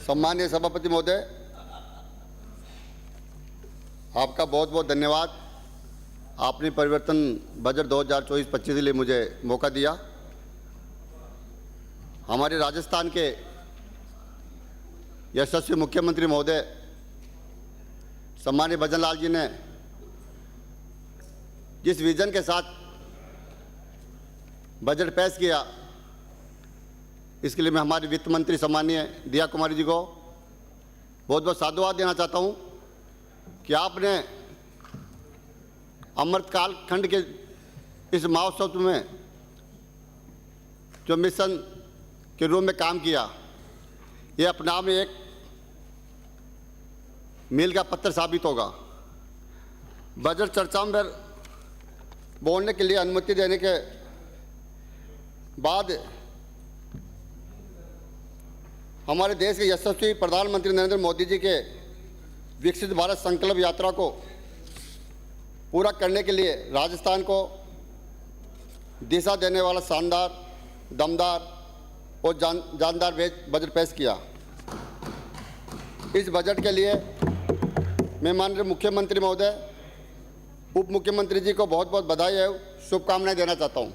सम्मानीय सभापति महोदय, आपका बहुत बहुत धन्यवाद। आपने परिवर्तन बजट 2024-25 के लिए मुझे मौका दिया। हमारे राजस्थान के यशस्वी मुख्यमंत्री महोदय सम्मानीय भजन लाल जी ने जिस विजन के साथ बजट पेश किया, इसके लिए मैं हमारे वित्त मंत्री सम्मानीय दिया कुमारी जी को बहुत बहुत साधुवाद देना चाहता हूं कि आपने अमृतकाल खंड के इस महोत्सव में जो मिशन के रूप में काम किया, ये अपने आप में एक मील का पत्थर साबित होगा। बजट चर्चाओं में बोलने के लिए अनुमति देने के बाद हमारे देश के यशस्वी प्रधानमंत्री नरेंद्र मोदी जी के विकसित भारत संकल्प यात्रा को पूरा करने के लिए राजस्थान को दिशा देने वाला शानदार, दमदार और जानदार बजट पेश किया। इस बजट के लिए मैं माननीय मुख्यमंत्री महोदय, उप मुख्यमंत्री जी को बहुत बहुत बधाई एवं शुभकामनाएं देना चाहता हूं।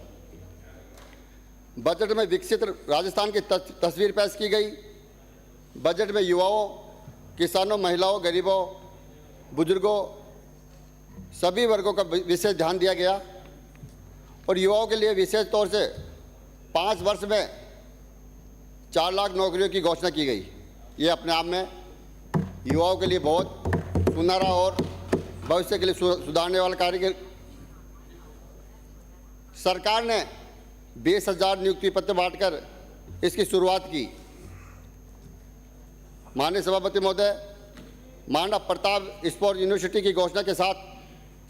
बजट में विकसित राजस्थान की तस्वीर पेश की गई। बजट में युवाओं, किसानों, महिलाओं, गरीबों, बुजुर्गों, सभी वर्गों का विशेष ध्यान दिया गया और युवाओं के लिए विशेष तौर से 5 वर्ष में 4 लाख नौकरियों की घोषणा की गई। ये अपने आप में युवाओं के लिए बहुत सुनहरा और भविष्य के लिए सुधारने वाला कार्य। सरकार ने 20,000 नियुक्ति पत्र बांटकर इसकी शुरुआत की। माननीय सभापति महोदय, महाराणा प्रताप स्पोर्ट्स यूनिवर्सिटी की घोषणा के साथ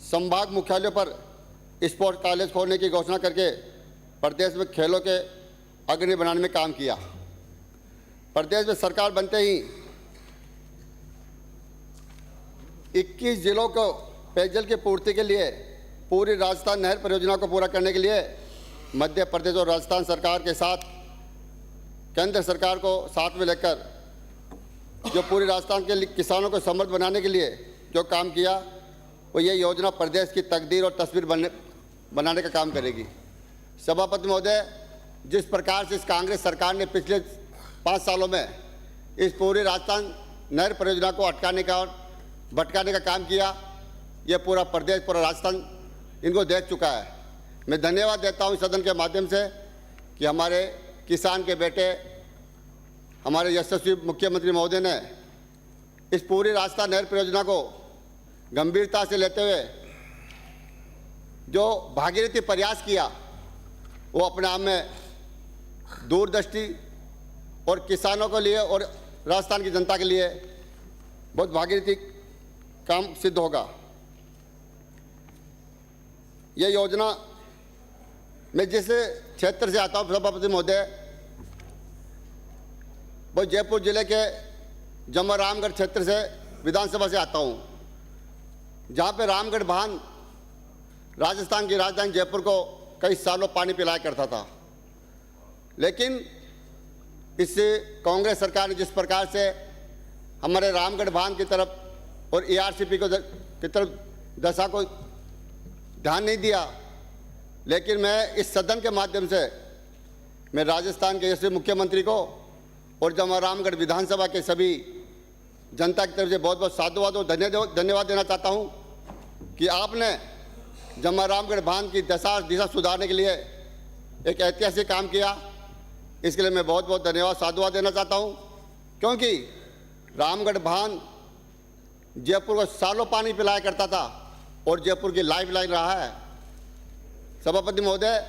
संभाग मुख्यालयों पर स्पोर्ट्स कॉलेज खोलने की घोषणा करके प्रदेश में खेलों के अग्रणी बनाने में काम किया। प्रदेश में सरकार बनते ही 21 जिलों को पेयजल की पूर्ति के लिए पूरी राजस्थान नहर परियोजना को पूरा करने के लिए मध्य प्रदेश और राजस्थान सरकार के साथ केंद्र सरकार को साथ में लेकर जो पूरी राजस्थान के किसानों को समृद्ध बनाने के लिए जो काम किया, वो ये योजना प्रदेश की तकदीर और तस्वीर बनाने का काम करेगी। सभापति महोदय, जिस प्रकार से इस कांग्रेस सरकार ने पिछले 5 सालों में इस पूरी राजस्थान नहर परियोजना को अटकाने का और भटकाने का काम किया, ये पूरा प्रदेश, पूरा राजस्थान इनको देख चुका है। मैं धन्यवाद देता हूँ सदन के माध्यम से कि हमारे किसान के बेटे, हमारे यशस्वी मुख्यमंत्री महोदय ने इस पूरी राजस्थान नहर परियोजना को गंभीरता से लेते हुए जो भागीरथी प्रयास किया, वो अपने आप में दूरदृष्टि और किसानों के लिए और राजस्थान की जनता के लिए बहुत भागीरथी काम सिद्ध होगा। यह योजना, मैं जिस क्षेत्र से आता हूँ सभापति महोदय, वो जयपुर जिले के जम्मू रामगढ़ क्षेत्र से विधानसभा से आता हूँ, जहाँ पे रामगढ़ बांध राजस्थान की राजधानी जयपुर को कई सालों पानी पिलाया करता था। लेकिन इस कांग्रेस सरकार ने जिस प्रकार से हमारे रामगढ़ बांध की तरफ और ARCP की तरफ दशा को ध्यान नहीं दिया, लेकिन मैं इस सदन के माध्यम से मैं राजस्थान के यशस्वी मुख्यमंत्री को और जम्मू रामगढ़ विधानसभा के सभी जनता की तरफ से बहुत बहुत साधुवाद और धन्यवाद देना चाहता हूं कि आपने जम्मू रामगढ़ बांध की दिशा सुधारने के लिए एक ऐतिहासिक काम किया। इसके लिए मैं बहुत बहुत धन्यवाद, साधुवाद देना चाहता हूं, क्योंकि रामगढ़ बांध जयपुर को सालों पानी पिलाया करता था और जयपुर की लाइफलाइन रहा है। सभापति महोदय,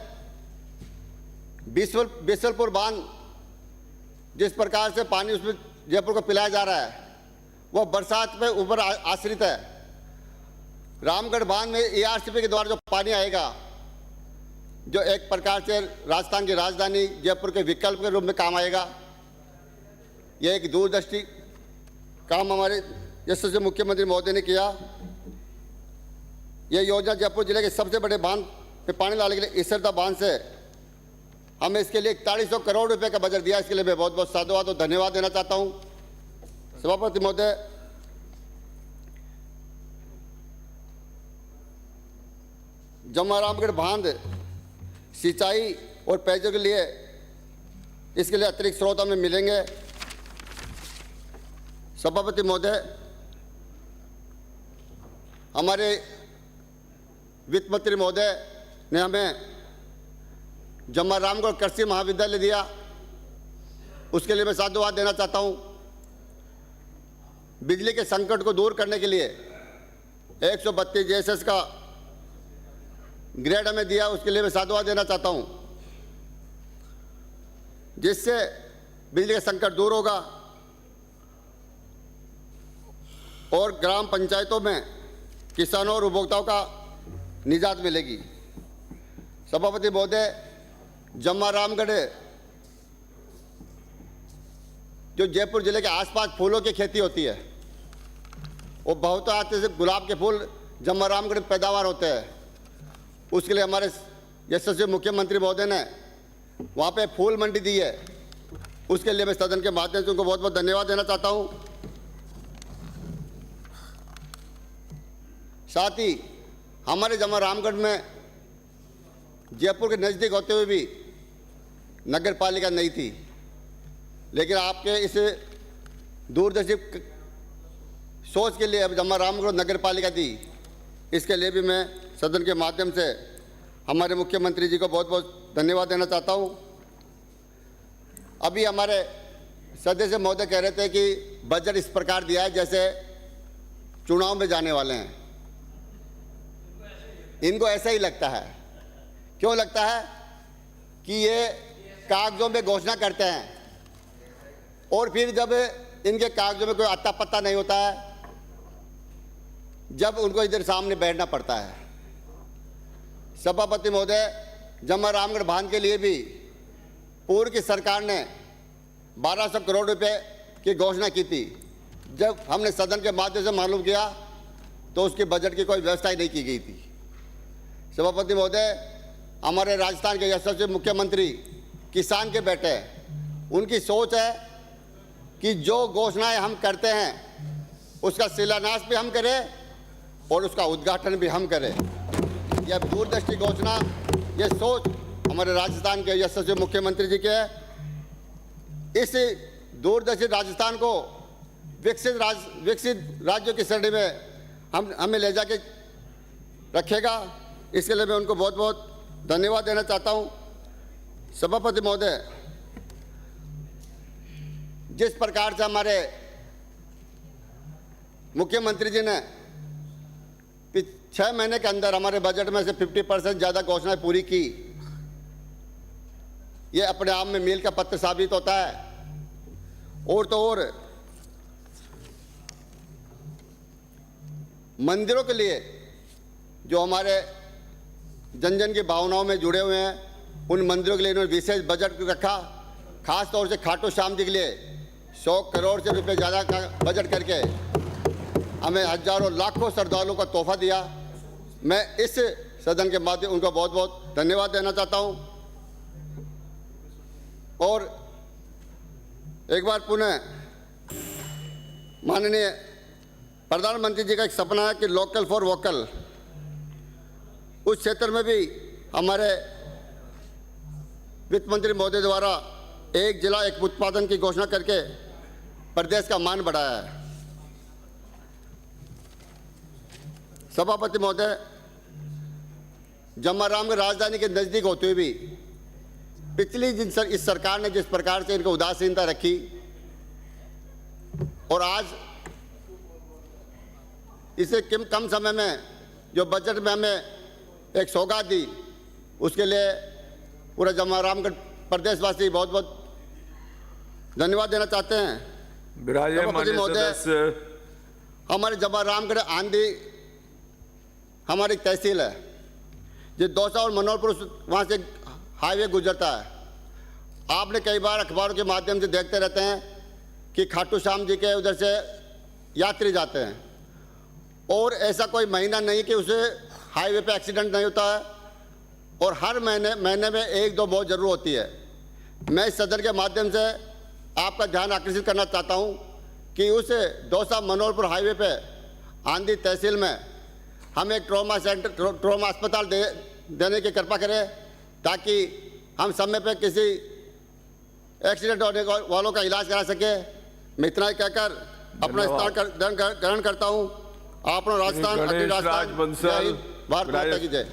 बिसलपुर बांध जिस प्रकार से पानी उसमें जयपुर को पिलाया जा रहा है, वह बरसात पे ऊपर आश्रित है। रामगढ़ बांध में ARCP के द्वारा जो पानी आएगा, जो एक प्रकार से राजस्थान की राजधानी जयपुर के विकल्प के रूप में काम आएगा, यह एक दूरदृष्टि काम हमारे यशस्वी मुख्यमंत्री महोदय ने किया। यह योजना जयपुर जिले के सबसे बड़े बांध पे पानी लाने के लिए इसरदा बांध से हमें इसके लिए 4100 करोड़ रुपए का बजट दिया। इसके लिए मैं बहुत बहुत साधुवाद और धन्यवाद देना चाहता हूं। सभापति महोदय, जमरामगढ़ बांध सिंचाई और पेयजल के लिए इसके लिए अतिरिक्त स्रोत हमें मिलेंगे। सभापति महोदय, हमारे वित्त मंत्री महोदय ने हमें जमरामगढ़ कृषि महाविद्यालय दिया, उसके लिए मैं साधुवाद देना चाहता हूं। बिजली के संकट को दूर करने के लिए 132 JSS का ग्रेड हमें दिया, उसके लिए मैं साधुवाद देना चाहता हूं, जिससे बिजली का संकट दूर होगा और ग्राम पंचायतों में किसानों और उपभोक्ताओं का निजात मिलेगी। सभापति महोदय, जमरामगढ़ जो जयपुर जिले के आसपास फूलों की खेती होती है, वो बहुत आते से गुलाब के फूल जमरामगढ़ में पैदावार होते हैं। उसके लिए हमारे यशस्वी मुख्यमंत्री महोदय ने वहाँ पे फूल मंडी दी है, उसके लिए मैं सदन के माध्यम से उनको बहुत बहुत धन्यवाद देना चाहता हूँ। साथ ही हमारे जमरामगढ़ में जयपुर के नज़दीक होते हुए भी नगर पालिका नहीं थी, लेकिन आपके इस दूरदर्शी सोच के लिए अब जमरामगढ़ नगर पालिका दी। इसके लिए भी मैं सदन के माध्यम से हमारे मुख्यमंत्री जी को बहुत बहुत धन्यवाद देना चाहता हूँ। अभी हमारे सदस्य महोदय कह रहे थे कि बजट इस प्रकार दिया है जैसे चुनाव में जाने वाले हैं। इनको ऐसा ही लगता है। क्यों लगता है? कि ये कागजों में घोषणा करते हैं और फिर जब इनके कागजों में कोई अत्ता पत्ता नहीं होता है, जब उनको इधर सामने बैठना पड़ता है। सभापति महोदय, जमरामगढ़ बांध के लिए भी पूर्व की सरकार ने 1200 करोड़ रुपए की घोषणा की थी। जब हमने सदन के माध्यम से मालूम किया तो उसके बजट की कोई व्यवस्था ही नहीं की गई थी। सभापति महोदय, हमारे राजस्थान के यशस्वी मुख्यमंत्री किसान के बेटे हैं। उनकी सोच है कि जो घोषणाएं हम करते हैं उसका शिलान्यास भी हम करें और उसका उद्घाटन भी हम करें। यह दूरदृष्टि घोषणा, यह सोच हमारे राजस्थान के यशस्वी मुख्यमंत्री जी के है। इस दूरदर्शी राजस्थान को विकसित राज्यों की श्रेणी में हमें ले जाके रखेगा। इसके लिए मैं उनको बहुत बहुत धन्यवाद देना चाहता हूं। सभापति महोदय, जिस प्रकार से हमारे मुख्यमंत्री जी ने 6 महीने के अंदर हमारे बजट में से 50% ज़्यादा घोषणाएं पूरी की, ये अपने आप में मील का पत्थर साबित होता है। और तो और मंदिरों के लिए जो हमारे जन जन की भावनाओं में जुड़े हुए हैं, उन मंदिरों के लिए इन्होंने विशेष बजट रखा। खास तौर से खाटू श्याम जी के लिए 100 करोड़ से रुपये ज़्यादा का बजट करके हमें हजारों लाखों श्रद्धालुओं का तोहफा दिया। मैं इस सदन के माध्यम उनको बहुत बहुत धन्यवाद देना चाहता हूं। और एक बार पुनः माननीय प्रधानमंत्री जी का एक सपना है कि लोकल फॉर वोकल, उस क्षेत्र में भी हमारे वित्त मंत्री महोदय द्वारा एक जिला एक उत्पादन की घोषणा करके प्रदेश का मान बढ़ाया है। सभापति महोदय, जमरामगढ़ राजधानी के नज़दीक होते हुए भी पिछली इस सरकार ने जिस प्रकार से इनको उदासीनता रखी और आज इसे कम समय में जो बजट में हमें एक सौगात दी, उसके लिए पूरा जमरामगढ़ प्रदेशवासी बहुत बहुत धन्यवाद देना चाहते हैं। विराजमान महोदय, हमारे जमरामगढ़ आंधी हमारी तहसील है, जो दौसा और मनोहरपुर वहाँ से हाईवे गुजरता है। आपने कई बार अखबारों के माध्यम से देखते रहते हैं कि खाटू श्याम जी के उधर से यात्री जाते हैं और ऐसा कोई महीना नहीं कि उसे हाईवे पे एक्सीडेंट नहीं होता है और हर महीने में 1-2 मौत जरूर होती है। मैं इस सदन के माध्यम से आपका ध्यान आकर्षित करना चाहता हूं कि उस दौसा मनोहरपुर हाईवे पे आंधी तहसील में हम एक ट्रॉमा अस्पताल देने की कृपा करें, ताकि हम समय पे किसी एक्सीडेंट होने वालों का इलाज करा सके। मैं इतना ही कहकर अपना स्थान ग्रहण करता हूँ। आप राजस्थान, गणेश राज बंसल, भारत माता की जय।